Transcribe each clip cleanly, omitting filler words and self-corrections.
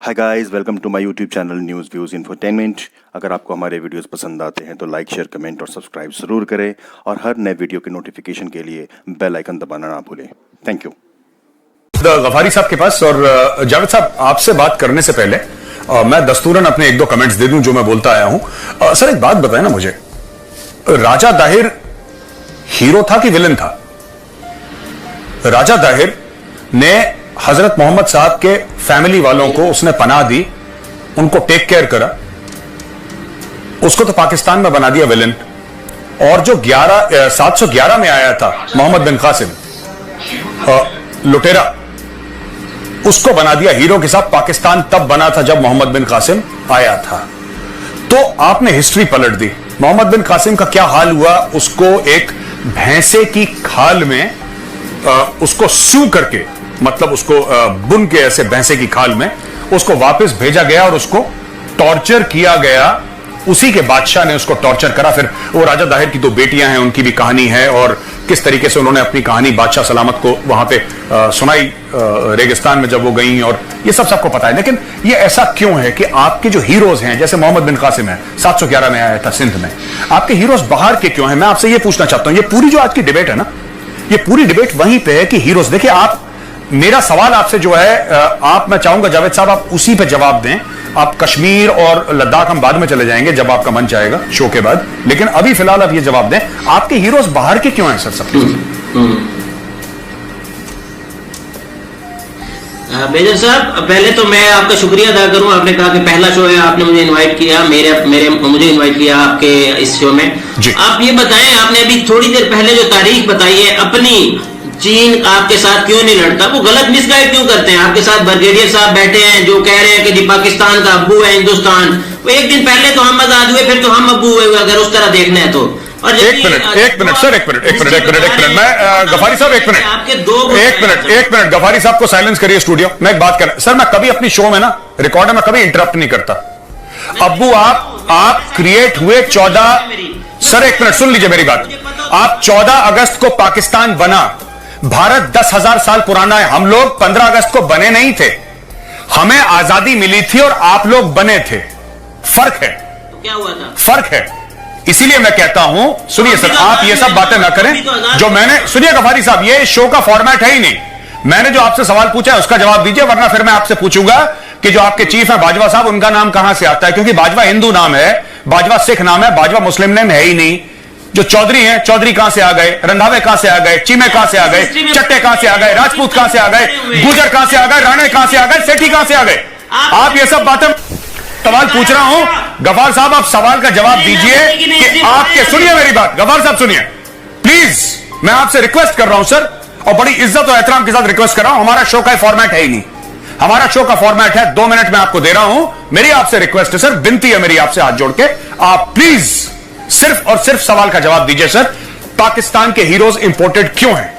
Hi guys, welcome to my YouTube channel news views infotainment. अगर आपको हमारे videos पसंद आते हैं तो लाइक शेयर कमेंट और सब्सक्राइब ज़रूर करें और हर नए वीडियो के नोटिफिकेशन के लिए बेल आइकन दबाना ना भूलें। Thank you. गफारी साहब के पास। और जावेद साहब, आपसे बात करने से पहले मैं दस्तूरन अपने एक दो कमेंट्स दे दूं जो मैं बोलता आया हूं। सर, एक बात बताएं ना मुझे, राजा दाहिर हीरो था कि विलन था? राजा दाहिर ने हजरत मोहम्मद साहब के फैमिली वालों को उसने पनाह दी, उनको टेक केयर करा, उसको तो पाकिस्तान में बना दिया विलन। और जो 711 में आया था मोहम्मद बिन कासिम लुटेरा, उसको बना दिया हीरो के साथ। पाकिस्तान तब बना था जब मोहम्मद बिन कासिम आया था। तो आपने हिस्ट्री पलट दी। मोहम्मद बिन कासिम का क्या हाल हुआ? उसको एक भैंसे की खाल में उसको सू करके, मतलब उसको बुन के ऐसे भैंसे की खाल में उसको वापस भेजा गया और उसको टॉर्चर किया गया। उसी के बादशाह ने उसको टॉर्चर करा। फिर वो राजा दाहिर की दो बेटियां हैं, उनकी भी कहानी है और किस तरीके से उन्होंने अपनी कहानी बादशाह सलामत को वहां पे सुनाई रेगिस्तान में जब वो गई, और ये सब सबको पता है। लेकिन ये ऐसा क्यों है कि आपके जो हीरोज हैं, जैसे मोहम्मद बिन कासिम है, 711 में आया था सिंध में, आपके हीरोज बाहर के क्यों हैं? मैं आपसे ये पूछना चाहता हूं। ये पूरी जो आज की डिबेट है ना, ये पूरी डिबेट वहीं पे है कि हीरोज। देखिए, आप, मेरा सवाल आपसे जो है, मैं चाहूंगा जावेद साहब आप उसी पे जवाब दें। आप कश्मीर और लद्दाख हम बाद में चले जाएंगे जब आपका मन चाहेगा शो के बाद, लेकिन अभी फिलहाल आप ये जवाब दें, आपके हीरोज बाहर के क्यों हैं सर? सब मेजर साहब, पहले तो मैं आपका शुक्रिया अदा करूं। आपने कहा कि पहला शो है, आपने मुझे इनवाइट किया, मुझे इनवाइट किया आपके इस शो में। आप ये बताएं, आपने अभी थोड़ी देर पहले जो तारीख बताई है अपनी, चीन आपके साथ क्यों नहीं लड़ता? वो गलत मिसगाइड क्यों करते हैं? आपके साथ ब्रिगेडियर साहब बैठे हैं जो कह रहे हैं कि जी पाकिस्तान का अब्बू है हिंदुस्तान। वो एक दिन पहले तो हम आजाद हुए, फिर तो हम अब्बू हुए, अगर उस तरह देखना है तो। और एक मिनट सर, एक मिनट मैं गफारी साहब, एक मिनट गफारी साहब को साइलेंस करिए स्टूडियो। मैं एक बात कर, सर मैं कभी अपनी शो में ना, रिकॉर्डर में कभी इंटरप्ट नहीं करता। अब्बू आप क्रिएट हुए 14, सर एक मिनट सुन लीजिए मेरी बात। आप 14 अगस्त को पाकिस्तान बना, भारत 10,000 साल पुराना है। हम लोग 15 अगस्त को बने नहीं थे, हमें आजादी मिली थी और आप लोग बने थे। फर्क है, क्या हुआ था? फर्क है। इसीलिए मैं कहता हूं, सुनिए सर, आप ये सब बातें ना करें जो मैंने, सुनिए गफारी साहब, ये शो का फॉर्मेट है ही नहीं। मैंने जो आपसे सवाल पूछा है उसका जवाब दीजिए, वरना फिर मैं आपसे पूछूंगा कि जो आपके चीफ है बाजवा साहब, उनका नाम कहां से आता है? क्योंकि बाजवा हिंदू नाम है, बाजवा सिख नाम है, बाजवा मुस्लिम नेम है ही नहीं। जो चौधरी हैं, चौधरी कहां से आ गए? रंधावे कहां से आ गए? चीमे कहां से आ गए? चट्टे कहां से आ गए? राजपूत कहां से आ गए? गुजर कहां से आ गए? राणे कहां से आ गए? सेठी कहां से आ गए? आप ये सब बातें, सवाल पूछ रहा हूं गफार साहब, आप सवाल का जवाब दीजिए कि आपके, सुनिए मेरी बात गफार साहब, सुनिए प्लीज, मैं आपसे रिक्वेस्ट कर रहा हूं सर, और बड़ी इज्जत और एहतराम के साथ रिक्वेस्ट कर रहा हूं। हमारा शो का फॉर्मेट है ही नहीं। हमारा शो का फॉर्मेट है 2 मिनट में आपको दे रहा हूं। मेरी आपसे रिक्वेस्ट है सर, विनती है मेरी आपसे हाथ जोड़ के, आप प्लीज सिर्फ और सिर्फ सवाल का जवाब दीजिए सर। पाकिस्तान के हीरोज इंपोर्टेड क्यों हैं?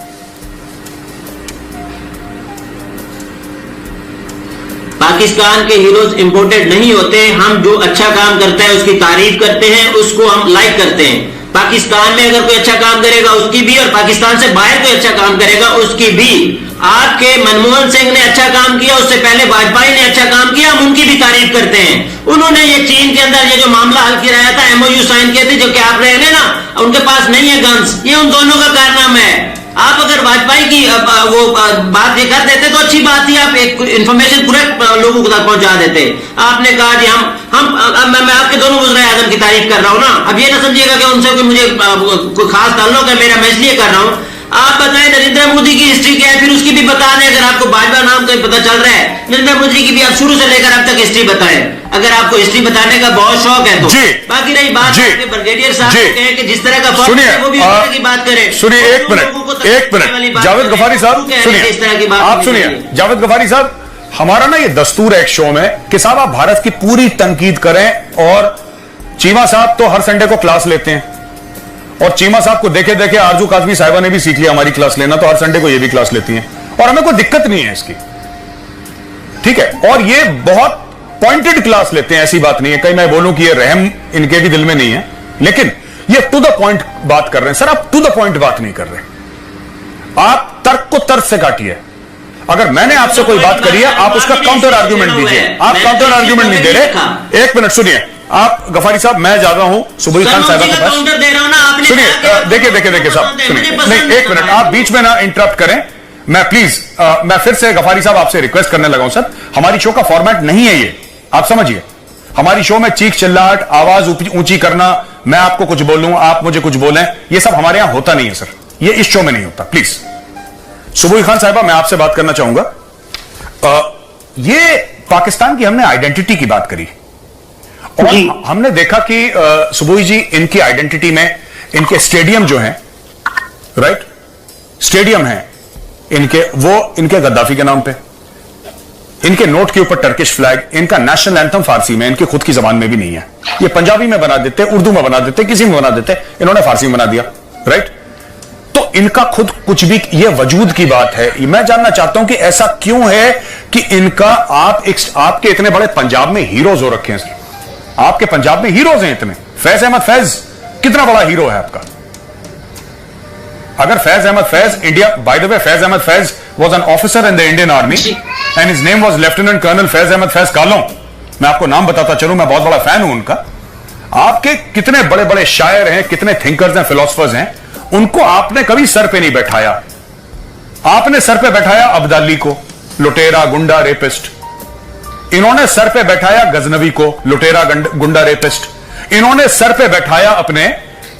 पाकिस्तान के हीरोज इंपोर्टेड नहीं होते। हम जो अच्छा काम करता है उसकी तारीफ करते हैं, उसको हम लाइक करते हैं। पाकिस्तान में अगर कोई अच्छा काम करेगा उसकी भी, और पाकिस्तान से बाहर कोई अच्छा काम करेगा उसकी भी। आपके मनमोहन सिंह ने अच्छा काम किया, उससे पहले वाजपेयी ने अच्छा काम किया, हम उनकी भी तारीफ करते हैं। उन्होंने ये चीन के अंदर ये जो मामला हल किया था, MOU साइन किए थे, जो कि आप रहे हैं ना, उनके पास नहीं है गन्स, ये उन दोनों का कारनामा है। आप अगर वाजपेयी की वो बात ये कर देते तो अच्छी बात थी, आप एक इन्फॉर्मेशन करेक्ट लोगों तक पहुंचा देते। आपने कहा कि मैं आपके दोनों वज़ीर आज़म की तारीफ कर रहा हूं ना। अब ये ना समझिएगा कि उनसे कोई मुझे कोई खास ताल्लुक है मेरा, मैं इसलिए कर रहा हूं। आप बताएं नरेंद्र मोदी की हिस्ट्री क्या है, फिर उसकी भी बता दें। अगर आपको बाजवा नाम का पता चल रहा है, नरेंद्र मोदी की भी आप शुरू से लेकर अब तक हिस्ट्री बताएं, अगर आपको हिस्ट्री बताने का बहुत शौक है तो। बाकी रही बात ब्रिगेडियर साहब कहें कि जिस तरह का सुनिए, वो भी उस तरह की बात करें। सुनिए एक मिनट जावेद गफारी साहब, सुनिए, इस तरह की बात आप सुनिए जावेद गफारी साहब, हमारा ना ये दस्तूर है एक शो में कि साहब आप भारत की पूरी तनकीद करें, और चीमा साहब तो हर संडे को क्लास लेते हैं, और चीमा साहब को देखे देखे आरजू काजमी साहिबा ने भी सीख लिया हमारी क्लास लेना, तो हर संडे को ये भी क्लास लेती हैं, और हमें कोई दिक्कत नहीं है इसकी, ठीक है। और ये बहुत पॉइंटेड क्लास लेते हैं, ऐसी बात नहीं है कहीं मैं बोलूं कि ये रहम इनके भी दिल में नहीं है, लेकिन ये टू द पॉइंट बात कर रहे हैं। सर आप टू द पॉइंट बात नहीं कर रहे, आप तर्क को तर्क से काटिए। अगर मैंने आपसे कोई बात करी है, आप उसका काउंटर आर्ग्यूमेंट दीजिए। आप काउंटर आर्ग्यूमेंट नहीं दे रहे। एक मिनट सुनिए, आप गफारी साहब, मैं जा रहा हूं सुबोई खान साहब के पास। सुनिए, देखिए साहब, सुनिए, नहीं, एक मिनट, आप बीच में ना इंटरप्ट करें। मैं प्लीज, मैं फिर से गफारी साहब आपसे रिक्वेस्ट करने लगा हूं सर, हमारी शो का फॉर्मेट नहीं है ये, आप समझिए। हमारी शो में चीख चिल्लाहट, आवाज ऊंची करना, मैं आपको कुछ बोलूं, आप मुझे कुछ बोलें, ये सब हमारे यहां होता नहीं है सर, ये इस शो में नहीं होता। प्लीज सुबोई खान साहिबा, मैं आपसे बात करना चाहूंगा। ये पाकिस्तान की हमने आइडेंटिटी की बात करी और हमने देखा कि सुबोई जी, इनकी आइडेंटिटी में इनके स्टेडियम जो हैं, राइट, स्टेडियम हैं इनके, वो इनके गद्दाफी के नाम पे, इनके नोट के ऊपर टर्किश फ्लैग, इनका नेशनल एंथम फारसी में, इनकी खुद की जबान में भी नहीं है। ये पंजाबी में बना देते, उर्दू में बना देते, किसी में बना देते, इन्होंने फारसी में बना दिया, राइट। तो इनका खुद कुछ भी, ये वजूद की बात है। मैं जानना चाहता हूं कि ऐसा क्यों है कि इनका, आपके इतने बड़े पंजाब में हीरोज हो रखे हैं, आपके पंजाब में हीरोज हैं इतने। फैज अहमद फैज कितना बड़ा हीरो है आपका। अगर Faiz Ahmad Faiz, India, by the way, Faiz Ahmad Faiz was an officer in the Indian Army and his name was Lieutenant Colonel Faiz Ahmad Faiz कालों। मैं आपको नाम बताता चलूं, मैं बहुत बड़ा फैन हूं उनका। आपके कितने बड़े बड़े शायर हैं, कितने थिंकर्स हैं, फिलोसफर्स हैं, उनको आपने कभी सर पे नहीं बैठाया। आपने सर पे बैठाया अब्दाली को, लुटेरा, गुंडा, रेपिस्ट। इन्होंने सर पे बैठाया गजनवी को, लुटेरा, गुंडा, रेपिस्ट। इन्होंने सर पे बैठाया अपने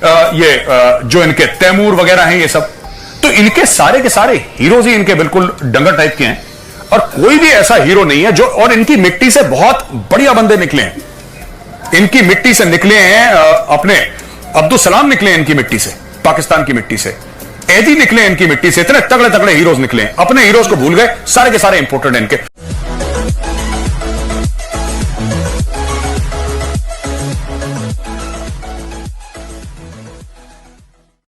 जो इनके तैमूर वगैरह हैं, ये सब। तो इनके सारे के सारे हीरोज ही इनके बिल्कुल डंगर टाइप के हैं और कोई भी ऐसा हीरो नहीं है जो, और इनकी मिट्टी से बहुत बढ़िया बंदे निकले हैं। इनकी मिट्टी से निकले हैं अपने अब्दुल सलाम निकले इनकी मिट्टी से, पाकिस्तान की मिट्टी से। एदी निकले इनकी मिट्टी से, इतने तगड़े तगड़े हीरोज निकले। अपने हीरोज को भूल गए, सारे के सारे इंपोर्टेड इनके।